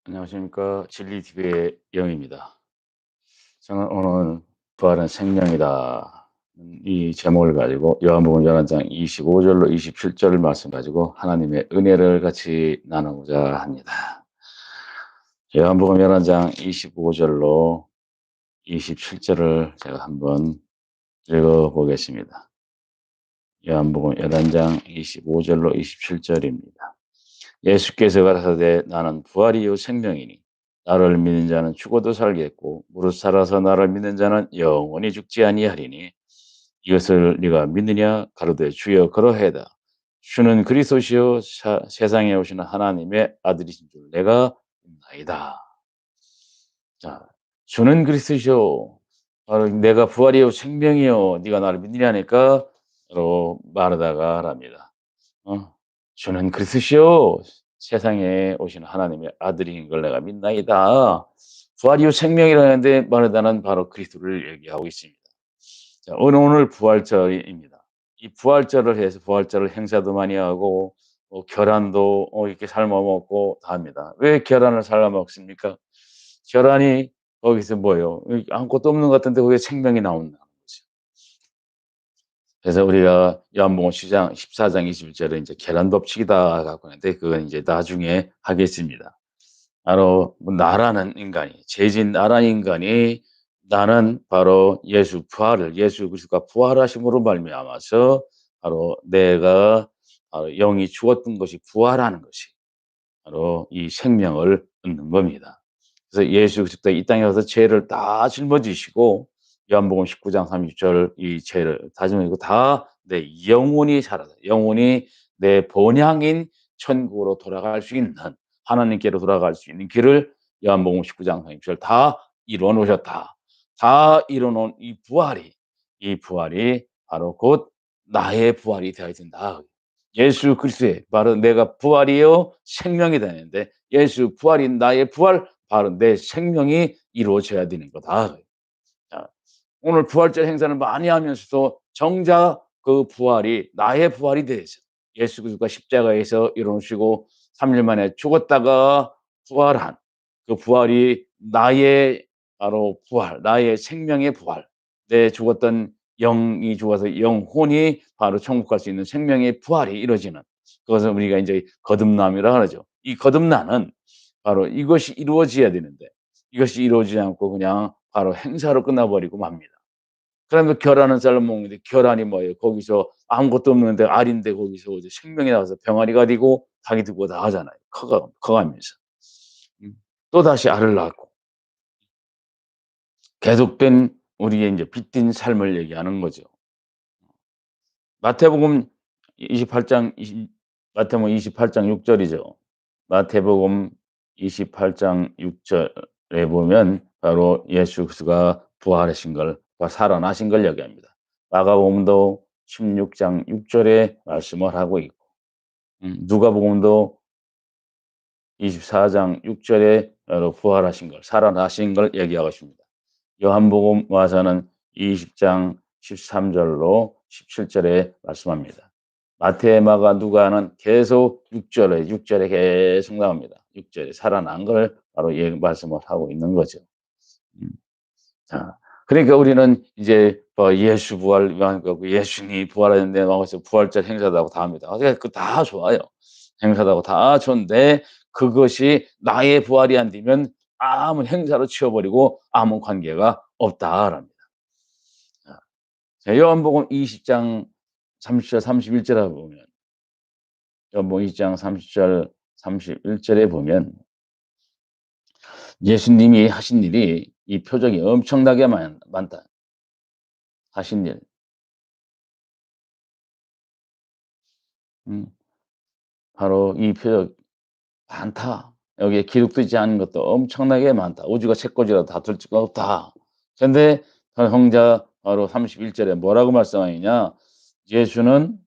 안녕하십니까. 진리TV의 영입니다. 저는 오늘 부활은 생명이다. 이 제목을 가지고 요한복음 11장 25절로 27절 말씀 가지고 하나님의 은혜를 같이 나누고자 합니다. 요한복음 11장 25절로 27절을 제가 한번 읽어보겠습니다. 요한복음 11장 25절로 27절입니다. 예수께서 가라사대 나는 부활이요 생명이니 나를 믿는 자는 죽어도 살겠고 무릇 살아서 나를 믿는 자는 영원히 죽지 아니하리니 이것을 네가 믿느냐 가로되 주여 그러하이다. 주는 그리스도시요 세상에 오시는 하나님의 아들이신 줄 내가 믿나이다. 자, 주는 그리스도시요 바로 내가 부활이요 생명이요 네가 나를 믿느냐니까 로 말하다가 합니다. 주는 그리스도시요 세상에 오신 하나님의 아들인 걸 내가 믿나이다. 부활이요 생명이라는데 말하다는 바로 그리스도를 얘기하고 있습니다. 자, 오늘 부활절입니다. 이 부활절을 해서 부활절을 행사도 많이 하고 계란도 이렇게 삶아 먹고 다 합니다. 왜 계란을 삶아 먹습니까? 계란이 거기서 뭐예요? 아무것도 없는 것 같은데 거기에 생명이 나온다는 거죠. 그래서 우리가 요한복음 14장 21절에 이제 계란 덮치기다 갖고 있는데 그건 이제 나중에 하겠습니다. 바로 나라는 인간이 죄진 나라는 인간이 나는 바로 예수 그리스도가 부활하심으로 말미암아서 바로 내가 바로 영이 죽었던 것이 부활하는 것이 바로 이 생명을 얻는 겁니다. 그래서 예수 그리스도가 이 땅에 와서 죄를 다 짊어지시고 요한복음 19장 30절 이 죄를 다 짊어지고 다 내 영혼이 살아서 영혼이 내 본향인 천국으로 돌아갈 수 있는 하나님께로 돌아갈 수 있는 길을 요한복음 19장 30절 다 이루어 놓으셨다. 다 이루어 놓은 이 부활이 바로 곧 나의 부활이 되어야 된다. 예수 그리스도의 바로 내가 부활이요 생명이 되는데 예수 부활인 나의 부활 바로 내 생명이 이루어져야 되는 거다. 자, 오늘 부활절 행사를 많이 하면서도 정작 그 부활이 나의 부활이 되어서 예수 그리스도가 십자가에서 일어나시고 3일 만에 죽었다가 부활한 그 부활이 나의 바로 부활, 나의 생명의 부활, 내 죽었던 영이 죽어서 영혼이 바로 천국 갈 수 있는 생명의 부활이 이루어지는 그것을 우리가 이제 거듭남이라 그러죠. 이 거듭나는 바로 이것이 이루어져야 되는데 이것이 이루어지지 않고 그냥 바로 행사로 끝나버리고 맙니다. 그러면 계란은 삶아 먹는데 계란이 뭐예요? 거기서 아무것도 없는데 알인데 거기서 이제 생명이 나와서 병아리가 되고 닭이 되고 다 하잖아요. 커가면서. 또다시 알을 낳고 계속된 우리의 이제 빛된 삶을 얘기하는 거죠. 마태복음 28장 20 마태복음 28장 6 절이죠. 마태복음 28장 6 절에 보면 바로 예수 그리스도가 부활하신 걸 살아나신 걸 얘기합니다. 마가복음도 16장 6 절에 말씀을 하고 있고 누가복음도 24장 6 절에 바로 부활하신 걸 살아나신 걸 얘기하고 있습니다. 요한복음 와서는 20장 13절로 17절에 말씀합니다. 마태, 마가, 누가는 계속 6절에 계속 나옵니다. 6절에 살아난 걸 바로 말씀을 하고 있는 거죠. 음. 자, 그러니까 우리는 이제 뭐 예수 부활, 예수님이 부활했는데 와서 부활절 행사다고 다 합니다. 그 다 좋아요. 행사다고 다 좋은데 그것이 나의 부활이 안 되면 아무 행사로 치워버리고 아무 관계가 없다랍니다. 자, 요한복음 20장 30절 31절에 보면 요한복음 20장 30절 31절에 보면 예수님이 하신 일이 이 표적이 엄청나게 많다. 하신 일. 음, 바로 이 표적 많다. 여기에 기록되지 않은 것도 엄청나게 많다. 우주가 채권이라도 다툴 수가 없다. 그런데 형제 바로 31절에 뭐라고 말씀하느냐? 예수는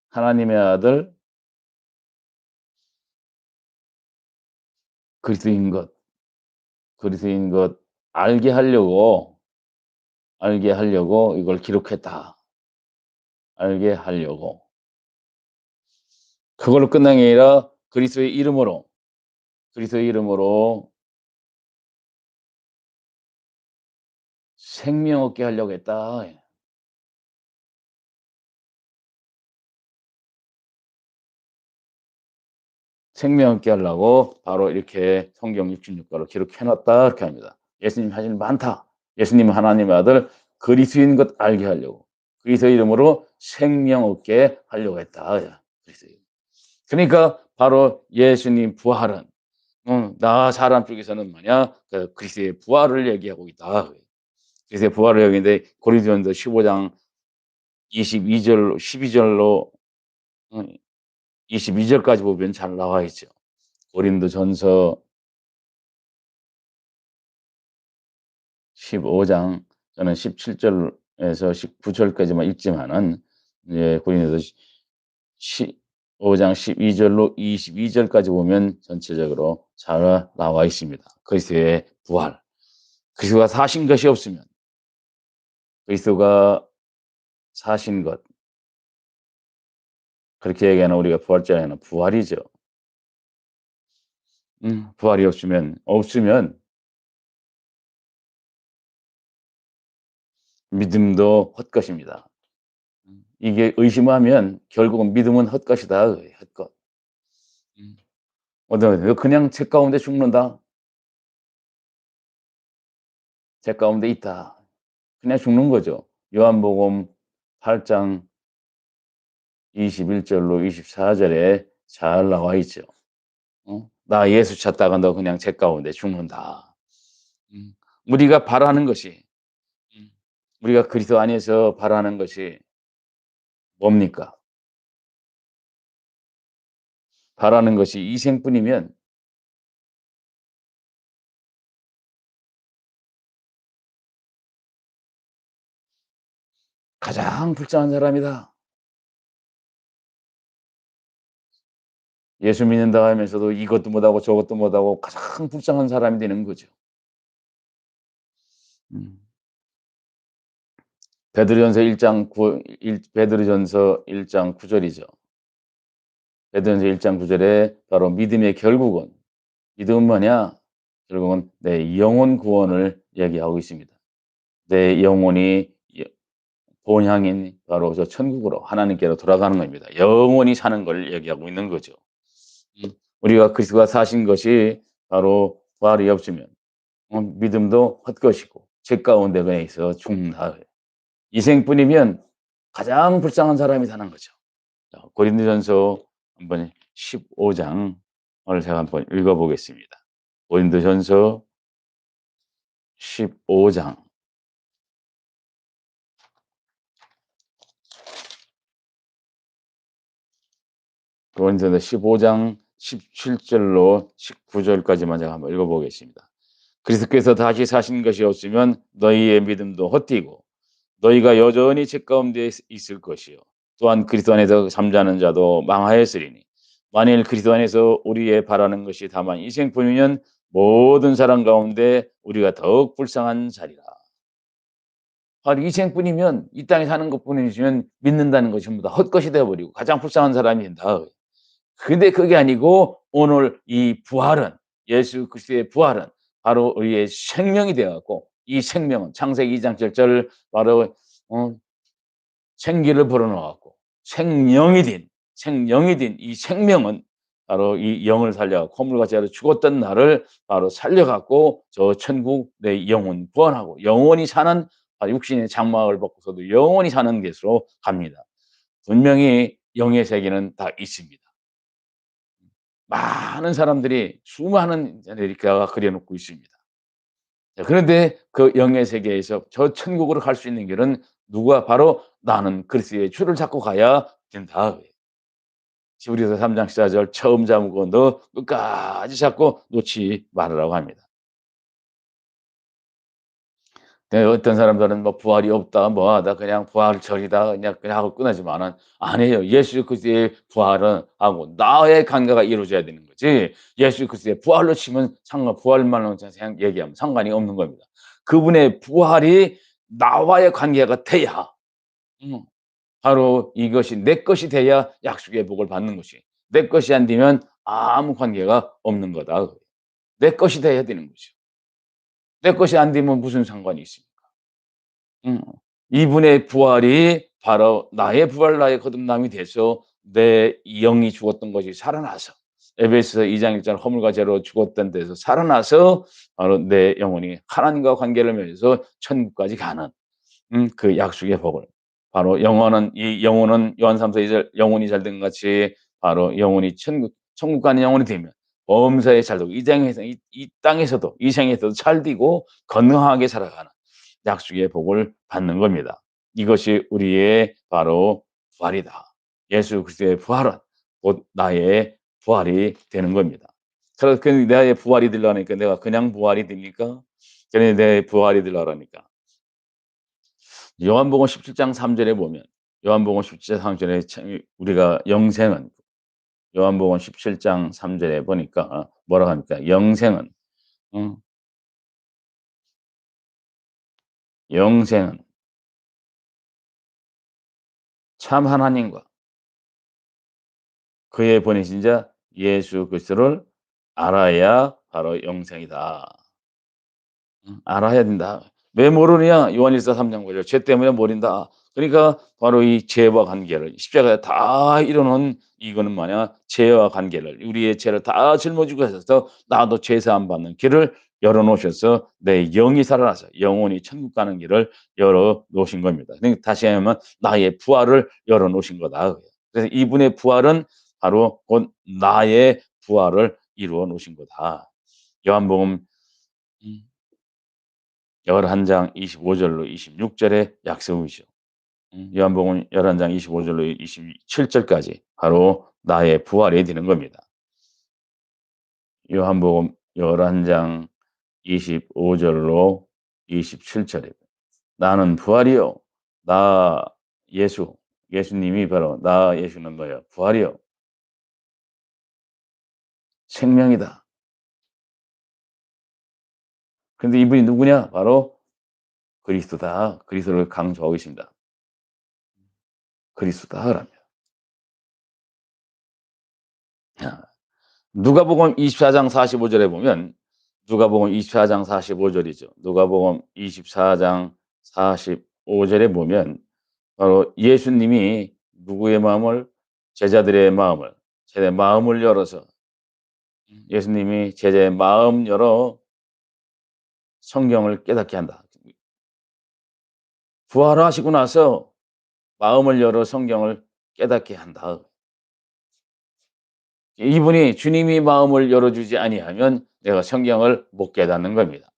하나님의 아들 그리스도인 것, 그리스도인 것 알게 하려고 이걸 기록했다. 알게 하려고. 그걸로 끝난 게 아니라 그리스도의 이름으로 그리스도의 이름으로 생명 얻게 하려고 했다. 생명 얻게 하려고 바로 이렇게 성경 66 과로 기록해 놨다 이렇게 합니다. 예수님 하신 일 많다. 예수님은 하나님의 아들 그리스도인 것 알게 하려고 그리스도의 이름으로 생명 얻게 하려고 했다. 그리스도의 이름. 그러니까 바로 예수님 부활은 나 사람 쪽에서는 뭐냐 그 그리스도의 부활을 얘기하고 있다. 그리스도의 부활을 얘기하는데 고린도전서 15장 22절 12절로 22절까지 보면 잘 나와 있죠. 고린도전서 15장 저는 17절에서 19절까지만 읽지만은 이제 고린도서 15장 12절로 22절까지 보면 전체적으로 잘 나와 있습니다. 그리스도의 부활. 그리스도가 사신 것이 없으면 그리스도가 사신 것 그렇게 얘기하는 우리가 부활절에는 부활이죠. 부활이 없으면 믿음도 헛것입니다. 이게 의심하면 결국은 믿음은 헛것이다. 헛것. 음. 너 그냥 책 가운데 죽는다. 책 가운데 있다. 그냥 죽는 거죠. 요한복음 8장 21절로 24절에 잘 나와 있죠. 나 예수 찾다가 너 그냥 책 가운데 죽는다. 음. 우리가 바라는 것이 음. 우리가 그리스도 안에서 바라는 것이 뭡니까? 바라는 것이 이생뿐이면 가장 불쌍한 사람이다. 예수 믿는다 하면서도 이것도 못하고 저것도 못하고 가장 불쌍한 사람이 되는 거죠. 음. 베드로전서 1장 9 베드로전서 1장 9절이죠. 베드로전서 1장 9절에 바로 믿음의 결국은 믿음은 뭐냐? 결국은 내 영혼 구원을 얘기하고 있습니다. 내 영혼이 본향인 바로 저 천국으로 하나님께로 돌아가는 겁니다. 영원히 사는 걸 얘기하고 있는 거죠. 우리가 그리스도가 사신 것이 바로 부활이 없으면 믿음도 헛것이고 죄 가운데 그냥 있어 죽는다. 이생뿐이면 가장 불쌍한 사람이 사는 거죠. 자, 고린도전서 한번 15장을 제가 한번 읽어보겠습니다. 고린도전서 15장 고린도전서 15장 17절로 19절까지만 제가 한번 읽어보겠습니다. 그리스도께서 다시 사신 것이 없으면 너희의 믿음도 헛되고 너희가 여전히 죄 가운데 있을 것이요 또한 그리스도 안에서 잠자는 자도 망하였으리니 만일 그리스도 안에서 우리의 바라는 것이 다만 이 생뿐이면 모든 사람 가운데 우리가 더욱 불쌍한 자리라. 바로 이 생뿐이면 이 땅에 사는 것뿐이면 믿는다는 것이 전부 다 헛것이 되어버리고 가장 불쌍한 사람이 된다. 근데 그게 아니고 오늘 이 부활은 예수 그리스도의 부활은 바로 우리의 생명이 되어 갖고 이 생명은 창세기 2장 7절 바로 어 생기를 불어넣어 갖고 생명이 된 이 생명은 바로 이 영을 살려 갖고 허물과 죄로 죽었던 나를 바로 살려 갖고 저 천국 내 영혼 구원하고 영원히 사는 육신의 장막을 벗고서도 영원히 사는 곳으로 갑니다. 분명히 영의 세계는 다 있습니다. 많은 사람들이 수많은 이렇게 그려 놓고 있습니다. 자, 그런데 그 영의 세계에서 저 천국으로 갈 수 있는 길은 누가 바로 나는 그리스도의 줄을 잡고 가야 된다. 히브리서 3장 14절 처음 잡고 너 끝까지 잡고 놓지 말으라고 합니다. 네, 어떤 사람들은 뭐 부활이 없다, 뭐하다, 그냥 부활절이다, 그냥 하고 끝나지만은 아니에요. 예수 그리스도의 부활은 하고 나의 관계가 이루어져야 되는 거지. 예수 그리스도의 부활로 치면 부활만으로 얘기하면 상관이 없는 겁니다. 그분의 부활이 나와의 관계가 돼야, 음, 바로 이것이 내 것이 돼야 약속의 복을 받는 것이. 내 것이 안 되면 아무 관계가 없는 거다. 내 것이 돼야 되는 거죠. 내 것이 안 되면 무슨 상관이 있습니까? 음. 이분의 부활이 바로 나의 부활, 나의 거듭남이 돼서 내 영이 죽었던 것이 살아나서 에베소서 2장 1절 허물과 죄로 죽었던 데서 살아나서 바로 내 영혼이 하나님과 관계를 맺어서 천국까지 가는 그 약속의 복을 바로 영원한 이 영혼은 요한 3서 2절 영혼이 잘 된 것 같이 바로 영혼이 천국 가는 영혼이 되면 범사에 잘 되고 이 땅에서 이 땅에서도 이 생에서도 잘 되고 건강하게 살아가는 약속의 복을 받는 겁니다. 이것이 우리의 바로 부활이다. 예수 그리스도의 부활은 곧 나의 부활이 되는 겁니다. 그래서 그 나의 부활이 되려니까 내가 그냥 부활이 됩니까? 그냥 내 부활이 되려니까 요한복음 17장 3 절에 보면 요한복음 17장 3 절에 참 우리가 영생은 요한복음 17장 3 절에 보니까 뭐라고 합니까? 영생은 어 영생은 참 하나님과 그의 보내신 자 예수 그리스도를 알아야 바로 영생이다. 알아야 된다. 왜 모르느냐? 요한일서 3장 5 절. 죄 때문에 모른다. 그러니까 바로 이 죄와 관계를 십자가에 다 이루는 이거는 뭐냐? 죄와 관계를 우리의 죄를 다 짊어지고 하셔서 나도 죄 사함 받는 길을 열어 놓으셔서 내 영이 살아나서 영혼이 천국 가는 길을 열어 놓으신 겁니다. 그러니까 다시 하면 나의 부활을 열어 놓으신 거다. 그래서 이분의 부활은 바로 곧 나의 부활을 이루어 놓으신 거다. 요한복음 음 11장 25 절로 26 절의 약속이죠. 요한복음 11장 25 절로 27 절까지 바로 나의 부활이 되는 겁니다. 요한복음 11장 25 절로 27 절에 나는 부활이요 나 예수 예수님이 바로 나 예수는 뭐예요? 부활이요 생명이다. 근데 이분이 누구냐? 바로 그리스도다. 그리스도를 강조하고 있습니다. 그리스도다 그럽니다. 누가복음 24장 45 절에 보면 누가복음 24장 45 절이죠. 누가복음 24장 45 절에 보면 바로 예수님이 누구의 마음을 제자들의 마음을 제자의 마음을 열어서 예수님이 제자의 마음 열어 성경을 깨닫게 한다. 부활하시고 나서 마음을 열어 성경을 깨닫게 한다. 이분이 주님이 마음을 열어주지 아니하면 내가 성경을 못 깨닫는 겁니다.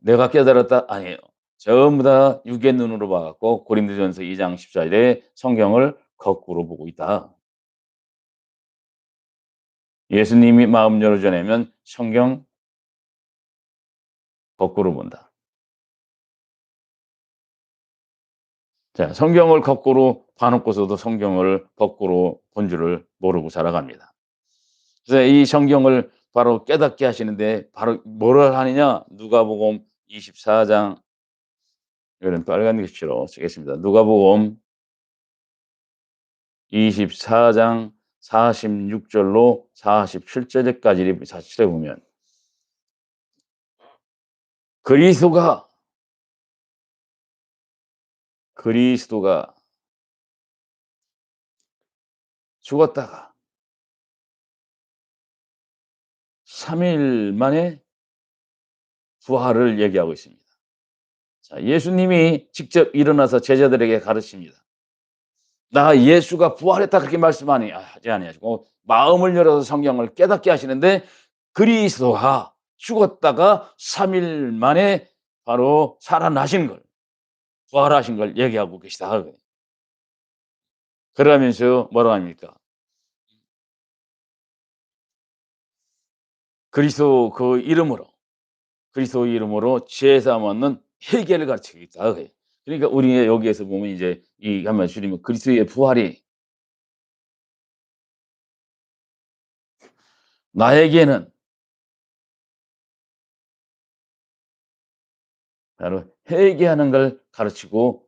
내가 깨달았다? 아니에요. 전부 다 육의 눈으로 봐 갖고 고린도전서 2장 14 절에 성경을 거꾸로 보고 있다. 예수님이 마음 열어 주려면 성경 거꾸로 본다. 자, 성경을 거꾸로 봐 놓고서도 성경을 거꾸로 본 줄을 모르고 살아갑니다. 그래서 이 성경을 바로 깨닫게 하시는데 바로 뭐를 하느냐? 누가복음 24장 이거는 빨간 글씨로 쓰겠습니다. 누가복음 24장 46 절로 47 절까지 47 절에 보면 그리스도가 그리스도가 죽었다가 3일 만에 부활을 얘기하고 있습니다. 자, 예수님이 직접 일어나서 제자들에게 가르칩니다. "나 예수가 부활했다." 그렇게 말씀하니 하지 아니하시고 마음을 열어서 성경을 깨닫게 하시는데 그리스도가 죽었다가 3일 만에 바로 살아나신 걸 부활하신 걸 얘기하고 계시다. 그러면서 뭐라 합니까? 그리스도 그 이름으로 그리스도 이름으로 죄 사함 얻는 회개를 가르치고 있다. 그러니까 우리 여기에서 보면 이제 이 한번 줄이면 그리스도의 부활이 나에게는 바로 회개하는 걸 가르치고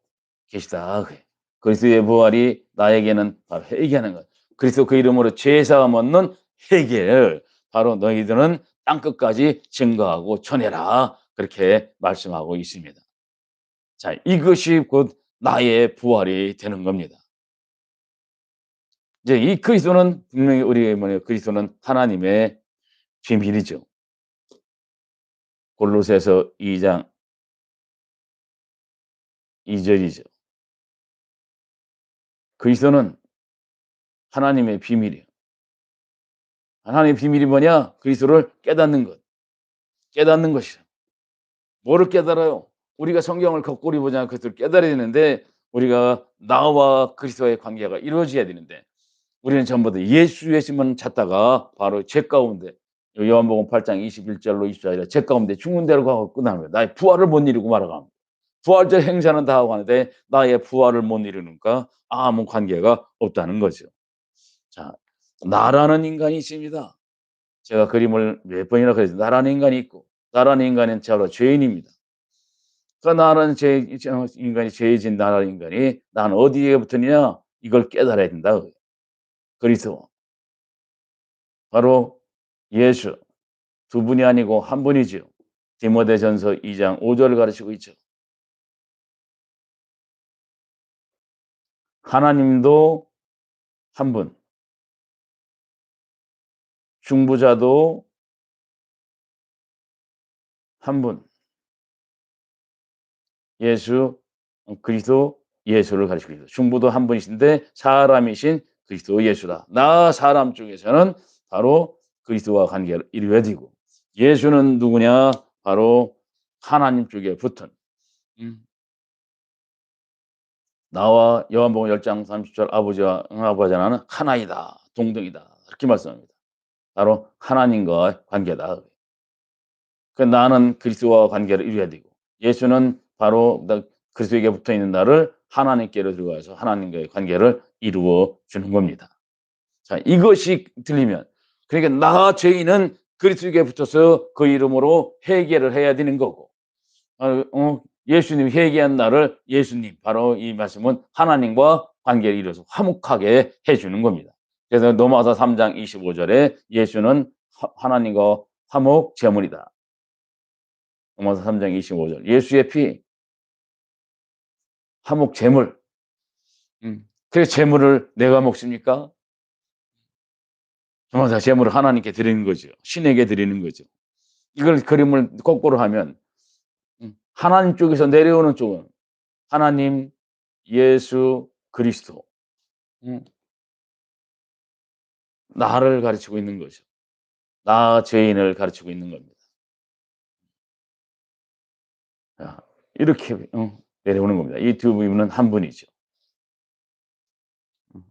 계시다. 그리스도의 부활이 나에게는 바로 회개하는 것. 그리스도 그 이름으로 죄 사함 얻는 회개를 바로 너희들은 땅끝까지 증거하고 전해라. 그렇게 말씀하고 있습니다. 자, 이것이 곧 나의 부활이 되는 겁니다. 이제 이 그리스도는 분명히 우리 뭐냐 그리스도는 하나님의 비밀이죠. 골로새서 2장 2 절이죠. 그리스도는 하나님의 비밀이에요. 하나님의 비밀이 뭐냐? 그리스도를 깨닫는 것. 깨닫는 것이에요. 뭐를 깨달아요? 우리가 성경을 거꾸로 보자 그것을 깨달아야 되는데 우리가 나와 그리스도의 관계가 이루어져야 되는데 우리는 전부 다 예수만 찾다가 바로 죄 가운데 요한복음 8장 21 절로 24절에 죄 가운데 죽는 대로 가고 끝나는 거예요. 나의 부활을 못 이루고 말아갑니다. 부활절 행사는 다 하고 하는데 나의 부활을 못 이루니까 아무 관계가 없다는 거죠. 자, 나라는 인간이 있습니다. 제가 그림을 몇 번이나 그렸어요. 나라는 인간이 있고 나라는 인간은 바로 죄인입니다. 그 나라는 인간이 죄진 나라는 인간이 나는 어디에 붙었느냐 이걸 깨달아야 된다. 그리스도 바로 예수 두 분이 아니고 한 분이지요. 디모데전서 2장 5 절을 가르치고 있죠. 하나님도 한 분, 중보자도 한 분, 예수 그리스도 예수를 가리키고 있어요. 중보도 한 분이신데 사람이신 그리스도 예수다. 나 사람 중에서는 바로 그리스도와 관계를 이루어야 되고 예수는 누구냐? 바로 하나님 쪽에 붙은 음. 나와 요한복음 10장 30절 아버지와 응아버지 하나는 하나이다. 동등이다. 이렇게 말씀합니다. 바로 하나님과의 관계다. 그 나는 그리스도와 관계를 이루어야 되고 예수는 바로 나 그리스도에게 붙어 있는 나를 하나님께로 들어가서 하나님과의 관계를 이루어 주는 겁니다. 자, 이것이 들리면 그러니까 나 죄인은 그리스도에게 붙어서 그 이름으로 회개를 해야 되는 거고 예수님이 회개한 나를 예수님 바로 이 말씀은 하나님과 관계를 이뤄서 화목하게 해 주는 겁니다. 그래서 로마서 3장 25 절에 예수는 하나님과 화목 제물이다. 로마서 3장 25 절. 예수의 피 화목 제물. 그 제물을 내가 먹습니까? 다 제물을 하나님께 드리는 거죠. 신에게 드리는 거죠. 이걸 그림을 거꾸로 하면 하나님 쪽에서 내려오는 쪽은 하나님, 예수, 그리스도. 음 나를 가르치고 있는 거죠. 나 죄인을 가르치고 있는 겁니다. 아 이렇게 내려오는 겁니다. 이 두 부분은 한 분이죠. 음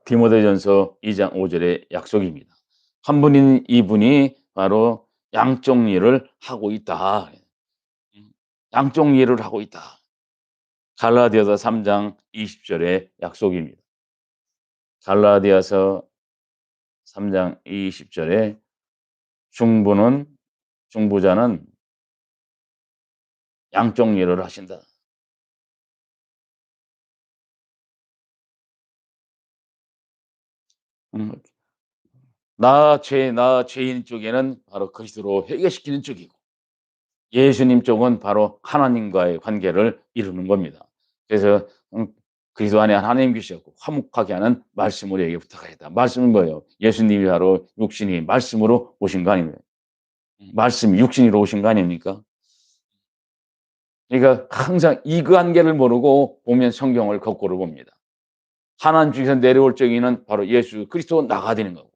디모데전서 2장 5 절의 약속입니다. 한 분인 이분이 바로 양쪽 일을 하고 있다. 양쪽 일을 하고 있다. 갈라디아서 3장 20 절의 약속입니다. 갈라디아서 3장 20 절에 중보는 중보자는 양쪽 일을 하신다. 음 나 죄인 쪽에는 바로 그리스도로 회개시키는 쪽이고 예수님 쪽은 바로 하나님과의 관계를 이루는 겁니다. 그래서 그리스도 안에 하나님 계시고 화목하게 하는 말씀을 우리에게 부탁하겠다. 말씀은 뭐예요? 예수님이 바로 육신이 말씀으로 오신 거 아닙니까? 말씀이 육신으로 오신 거 아닙니까? 그러니까 항상 이 관계를 모르고 보면 성경을 거꾸로 봅니다. 하나님 중에서 내려올 적에는 바로 예수 그리스도 나가 되는 거고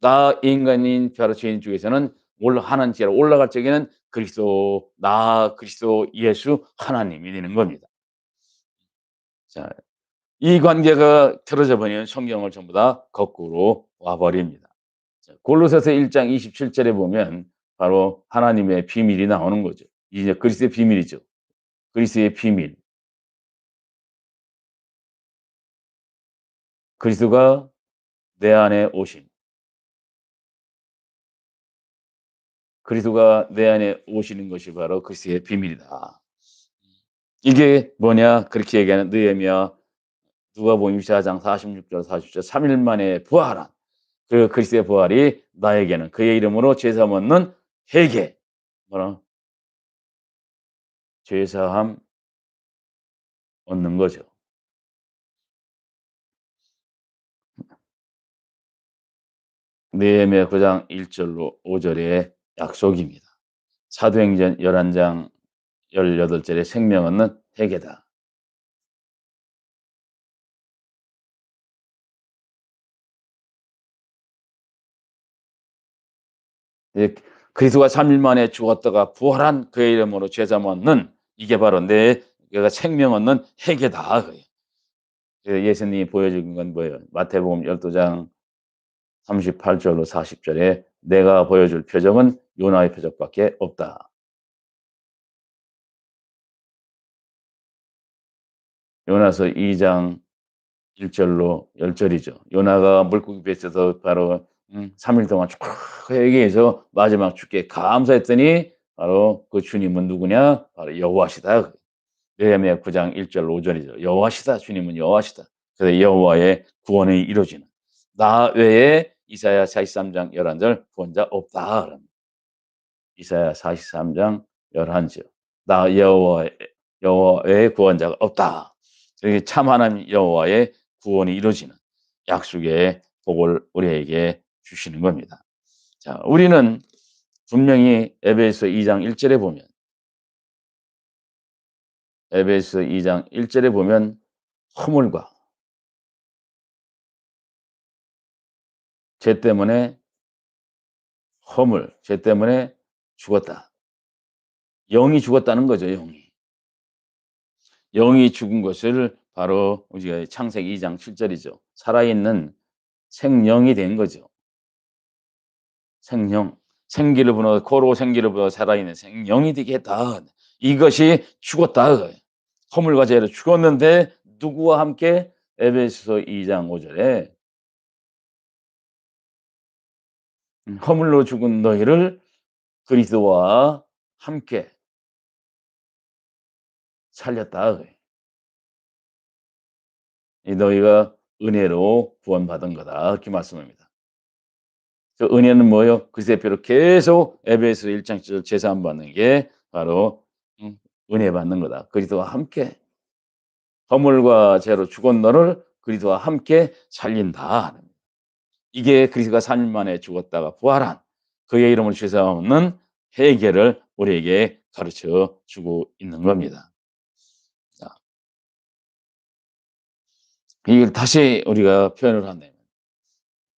나 인간인 바로 죄인 중에서는 하나님께로 올라갈 적에는 그리스도 나 그리스도 예수 하나님이 되는 겁니다. 자, 이 관계가 틀어져 버리면 성경을 전부 다 거꾸로 와 버립니다. 자, 골로새서 1장 27 절에 보면 바로 하나님의 비밀이 나오는 거죠. 이제 그리스도의 비밀이죠. 그리스도의 비밀. 그리스도가 내 안에 오심. 그리스도가 내 안에 오시는 것이 바로 그리스도의 비밀이다. 이게 뭐냐? 그렇게 얘기하는 느헤미야 누가복음 24장 46절 47절 3일 만에 부활한 그 그리스도의 부활이 나에게는 그의 이름으로 제사함 얻는 회개 뭐라 제사함 얻는 거죠. 느헤미야 9장 1 절로 5 절의 약속입니다. 사도행전 11장 18 절에 생명 얻는 회개다. 예, 그리스도가 3일 만에 죽었다가 부활한 그의 이름으로 죄사함 얻는 이게 바로 내가 생명 얻는 회개다. 그 예수님이 보여준 건 뭐예요? 마태복음 12장 38 절로 40 절에 내가 보여줄 표적은 요나의 표적밖에 없다. 요나서 2장 1 절로 10 절이죠. 요나가 물고기 뱃에서 바로 3일 동안 쭉 회개해서 마지막 주께 감사했더니 바로 그 주님은 누구냐? 바로 여호와시다. 느헤미야 9장 1절 5 절이죠. 여호와시다. 주님은 여호와시다. 그래서 여호와의 구원이 이루어지는 나 외에 이사야 43장 11절 구원자 없다. 이사야 43장 11 절. 나 여호와의 구원자가 없다. 여기 참 하나님 여호와의 구원이 이루어지는 약속의 복을 우리에게 주시는 겁니다. 자, 우리는 분명히 에베소 2장 1 절에 보면 에베소 2장 1 절에 보면 허물과 죄 때문에 허물, 죄 때문에 죽었다. 영이 죽었다는 거죠, 영이. 영이 죽은 것을 바로 우리가 창세기 2장 7 절이죠. 살아있는 생령이 된 거죠. 생령. 생기를 불어 코로 생기를 불어 살아있는 생령이 되게 했다. 이것이 죽었다. 허물과 죄로 죽었는데 누구와 함께 에베소서 2장 5 절에 허물로 죽은 너희를 그리스도와 함께 살렸다. 이 너희가 은혜로 구원받은 거다. 이렇게 말씀합니다. 그 은혜는 뭐예요? 그리스도의 피로 계속 에베소 1장 7절 제사함 받는 게 바로 은혜 받는 거다. 그리스도와 함께 허물과 죄로 죽은 너를 그리스도와 함께 살린다. 이게 그리스도가 3일 만에 죽었다가 부활한 그의 이름을 죄사 없는 회개를 우리에게 가르쳐 주고 있는 겁니다. 자, 이걸 다시 우리가 표현을 한다면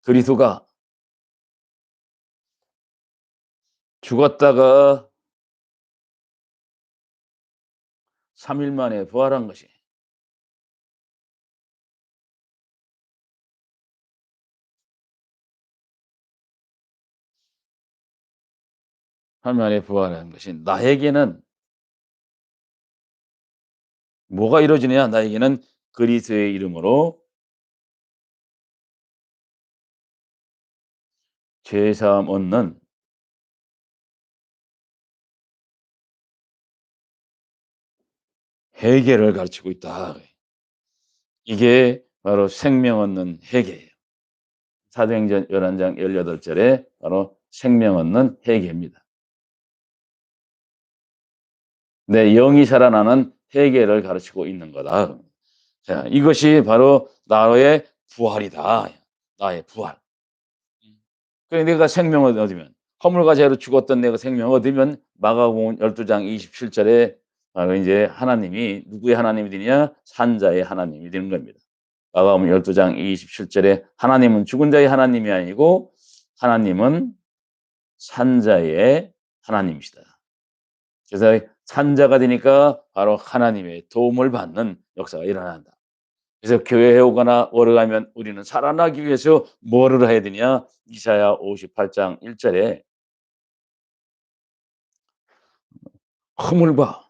그리스도가 죽었다가 3일 만에 부활한 것이 3일 만에 부활한 것이 나에게는 뭐가 이루어지느냐? 나에게는 그리스도의 이름으로 죄 사함 얻는 회개를 가르치고 있다. 이게 바로 생명 얻는 회개예요. 사도행전 11장 18 절에 바로 생명 얻는 회개입니다. 내 영이 살아나는 회개를 가르치고 있는 거다. 자, 이것이 바로 나의 부활이다. 나의 부활. 그래 내가 생명을 얻으면 허물과 죄로 죽었던 내가 생명을 얻으면 마가복음 12장 27 절에 바로 이제 하나님이 누구의 하나님이 되느냐? 산자의 하나님이 되는 겁니다. 마가복음 12장 27 절에 하나님은 죽은 자의 하나님이 아니고 하나님은 산자의 하나님이시다. 그래서 산자가 되니까 바로 하나님의 도움을 받는 역사가 일어난다. 그래서 교회에 오거나 오르가면 우리는 살아나기 위해서 뭐를 해야 되냐? 이사야 58장 1 절에 허물과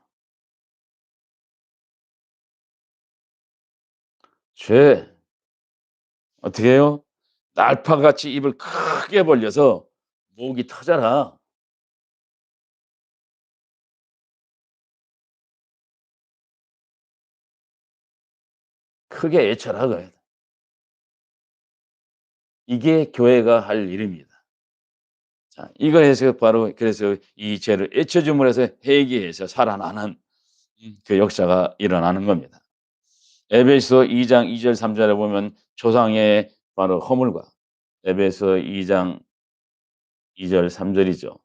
죄 어떻게 해요? 날파같이 입을 크게 벌려서 목이 터져라. 크게 외쳐라 그래요. 이게 교회가 할 일입니다. 자, 이거에서 바로 그래서 이 죄를 외쳐 줌으로 해서 회개해서 살아나는 그 역사가 일어나는 겁니다. 에베소 2장 2절 3 절에 보면 조상의 바로 허물과 에베소 2장 2절 3 절이죠.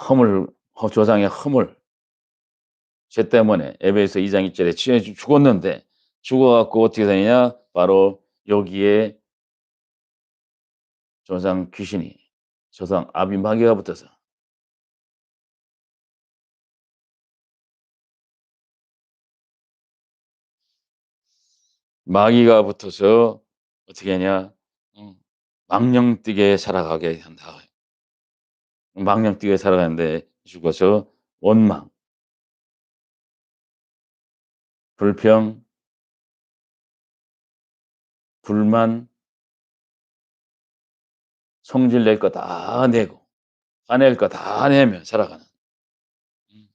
허물 조상의 허물 죄 때문에 에베소 2장 1 절에 죽었는데 죽어 갖고 어떻게 되느냐 바로 여기에 조상 귀신이 조상 아비 마귀가 붙어서 마귀가 붙어서 어떻게 하냐 망령되게 살아가게 한다. 망령되게 살아가는데 죽어서 원망, 불평, 불만, 성질 낼 거 다 내고 화낼 거 다 내며 살아가는 음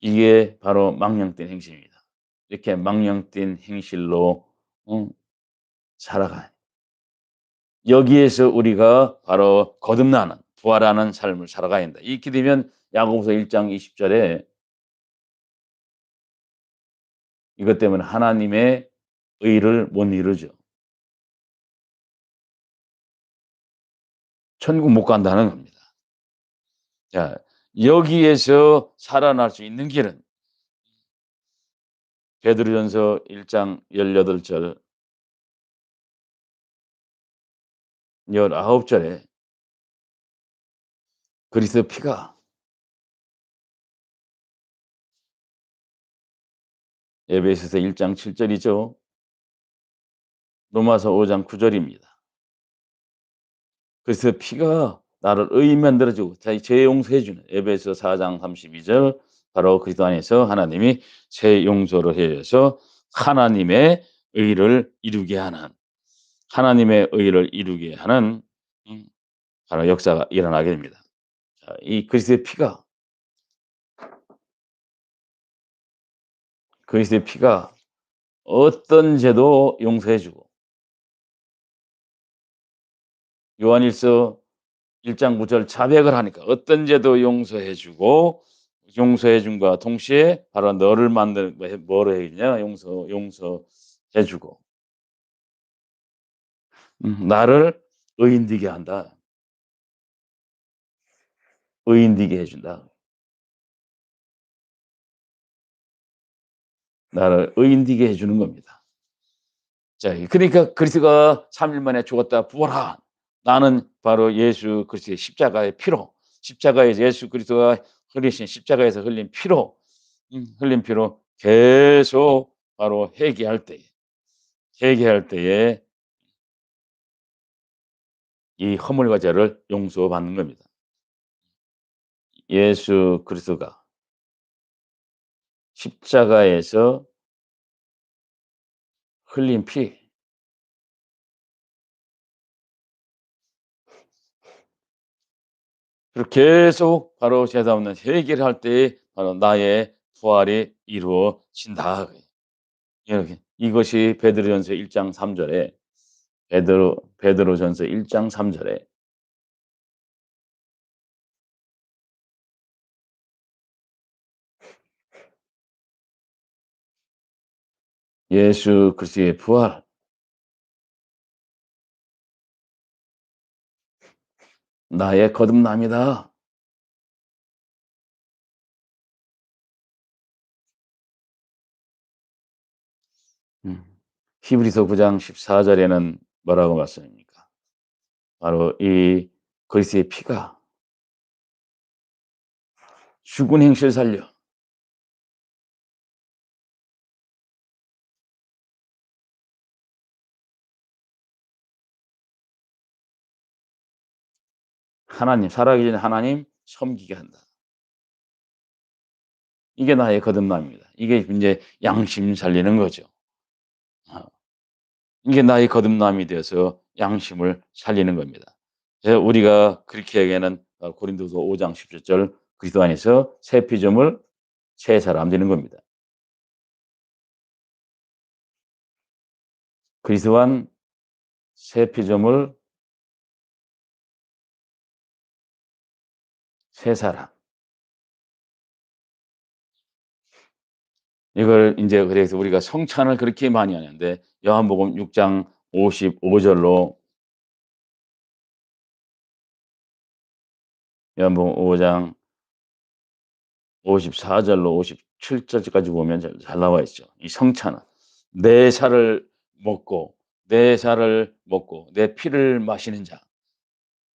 이게 바로 망령된 행실입니다. 이렇게 망령된 행실로 살아가는 여기에서 우리가 바로 거듭나는 부활하는 삶을 살아가야 한다. 이렇게 되면 야고보서 1장 20 절에 이것 때문에 하나님의 의를 못 이루죠. 천국 못 간다는 겁니다. 자, 여기에서 살아날 수 있는 길은 베드로전서 1장 18절 19 절에 그리스도의 피가 에베소서 1장 7 절이죠. 로마서 5장 9 절입니다. 그리스도의 피가 나를 의인 만들어 주고 죄 용서해 주는 에베소 4장 32절 바로 그리스도 안에서 하나님이 죄 용서를 해 줘서 하나님의 의를 이루게 하는 하나님의 의를 이루게 하는 음 바로 역사가 일어나게 됩니다. 자, 이 그리스도의 피가 어떤 죄도 용서해 주고 요한일서 1장 9절 자백을 하니까 어떤 죄도 용서해 주고 용서해 줌과 동시에 바로 너를 만들 뭐로 해 주냐 용서해 주고 나를 의인 되게 한다. 의인 되게 해 준다. 나를 의인 되게 해 주는 겁니다. 자, 그러니까 그리스도가 3일 만에 죽었다 부활한 나는 바로 예수 그리스도의 십자가의 피로 십자가에서 예수 그리스도가 흘리신 십자가에서 흘린 피로 흘린 피로 계속 바로 회개할 때에 이 허물과 죄를 용서받는 겁니다. 예수 그리스도가 십자가에서 흘린 피 그리고 계속 바로 죄사 없는 회개를 할 때에 바로 나의 부활이 이루어진다. 이렇게 이것이 베드로전서 1장 3 절에 베드로전서 1장 3 절에 예수 그리스도의 부활 나의 거듭남이다. 음. 히브리서 9장 14 절에는 뭐라고 말씀합니까? 바로 이 그리스도의 피가 죽은 행실 살려 하나님 살아계신 하나님 섬기게 한다. 이게 나의 거듭남입니다. 이게 인제 양심 살리는 거죠. 어. 이게 나의 거듭남이 되어서 양심을 살리는 겁니다. 그래서 우리가 그렇게 얘기하는 고린도서 5장 17절 그리스도 안에서 새 피조물 새 사람 되는 겁니다. 그리스도 안 새 피조물 새 사람. 이걸 인제 그래서 우리가 성찬을 그렇게 많이 하는데 요한복음 6장 55 절로 요한복음 5장 54 절로 57 절까지 보면 잘 나와 있죠. 이 성찬은 내 살을 먹고 내 피를 마시는 자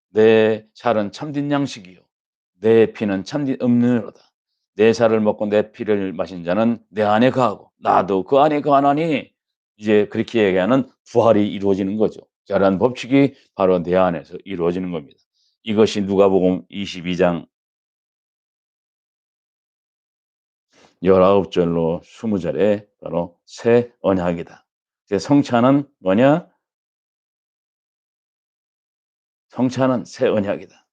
내 살은 참된 양식이요 내 피는 참된 음료로다. 내 살을 먹고 내 피를 마신 자는 내 안에 거하고 나도 그 안에 거하나니 이제 그렇게 얘기하는 부활이 이루어지는 거죠. 자라는 법칙이 바로 내 안에서 이루어지는 겁니다. 이것이 누가복음 22장 19 절로 20 절에 바로 새 언약이다. 이제 성찬은 뭐냐? 성찬은 새 언약이다.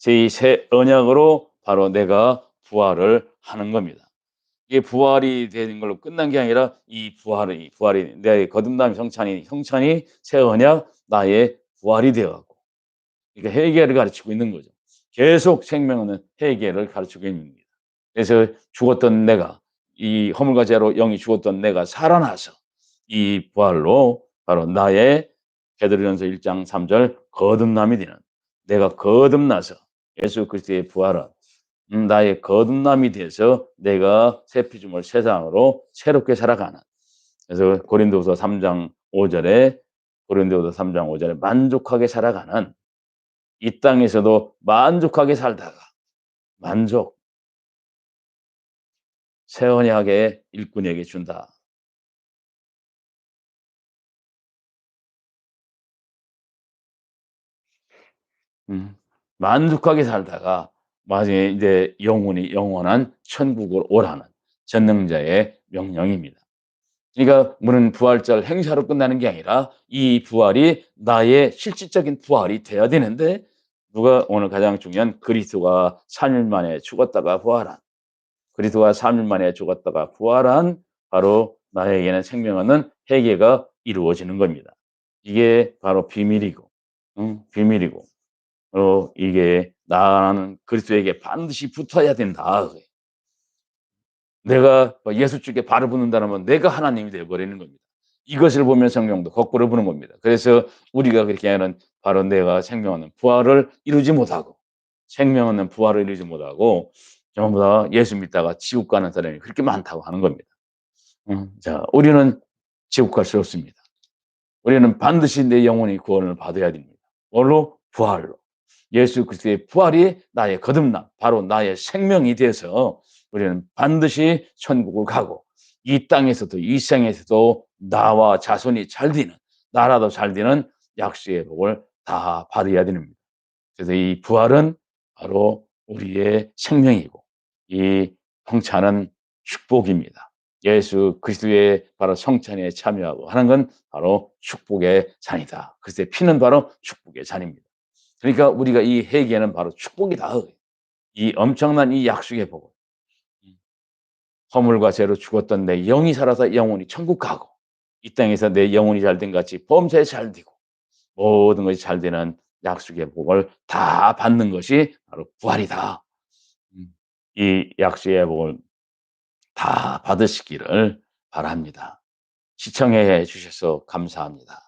이 새 언약으로 바로 내가 부활을 하는 겁니다. 이게 부활이 되는 걸로 끝난 게 아니라 이 부활이 내 거듭남의 성찬이 새 언약 나의 부활이 되어 갖고 그러니까 회개를 가르치고 있는 거죠. 계속 생명은 회개를 가르치고 있는 겁니다. 그래서 죽었던 내가 이 허물과 죄로 영이 죽었던 내가 살아나서 이 부활로 바로 나의 베드로전서 1장 3절 거듭남이 되는 내가 거듭나서 예수 그리스도의 부활은 나의 거듭남이 돼서 내가 새 피조물 세상으로 새롭게 살아가는 그래서 고린도후서 3장 5 절에 고린도후서 3장 5 절에 만족하게 살아가는 이 땅에서도 만족하게 살다가 만족 새 언약의 일꾼에게 준다. 음. 만족하게 살다가 나중에 이제 영혼이 영원한 천국으로 오라는 전능자의 명령입니다. 그러니까 물론 부활절 행사로 끝나는 게 아니라 이 부활이 나의 실질적인 부활이 돼야 되는데 누가 오늘 가장 중요한 그리스도가 3일 만에 죽었다가 부활한 그리스도가 3일 만에 죽었다가 부활한 바로 나에게는 생명 없는 회개가 이루어지는 겁니다. 이게 바로 비밀이고 비밀이고 이게 나는 그리스도에게 반드시 붙어야 된다. 내가 뭐 예수 쪽에 발을 붙는다면 내가 하나님이 되어 버리는 겁니다. 이것을 보면 성경도 거꾸로 보는 겁니다. 그래서 우리가 그렇게 하는 바로 내가 생명 없는 부활을 이루지 못하고 생명 없는 부활을 이루지 못하고 전부 다 예수 믿다가 지옥 가는 사람이 그렇게 많다고 하는 겁니다. 자, 우리는 지옥 갈 수 없습니다. 우리는 반드시 내 영혼이 구원을 받아야 됩니다. 뭘로? 부활로. 예수 그리스도의 부활이 나의 거듭남, 바로 나의 생명이 돼서 우리는 반드시 천국을 가고 이 땅에서도 이 생에서도 나와 자손이 잘 되는 나라도 잘 되는 약속의 복을 다 받아야 됩니다. 그래서 이 부활은 바로 우리의 생명이고 이 성찬은 축복입니다. 예수 그리스도의 바로 성찬에 참여하고 하는 건 바로 축복의 잔이다. 그리스도의 피는 바로 축복의 잔입니다. 그러니까 우리가 이 회개는 바로 축복이다. 이 엄청난 이 약속의 복을 허물과 죄로 죽었던 내 영이 살아서 영혼이 천국 가고 이 땅에서 내 영혼이 잘된 같이 범사에 잘 되고 모든 것이 잘 되는 약속의 복을 다 받는 것이 바로 부활이다. 음. 이 약속의 복을 다 받으시기를 바랍니다. 시청해 주셔서 감사합니다.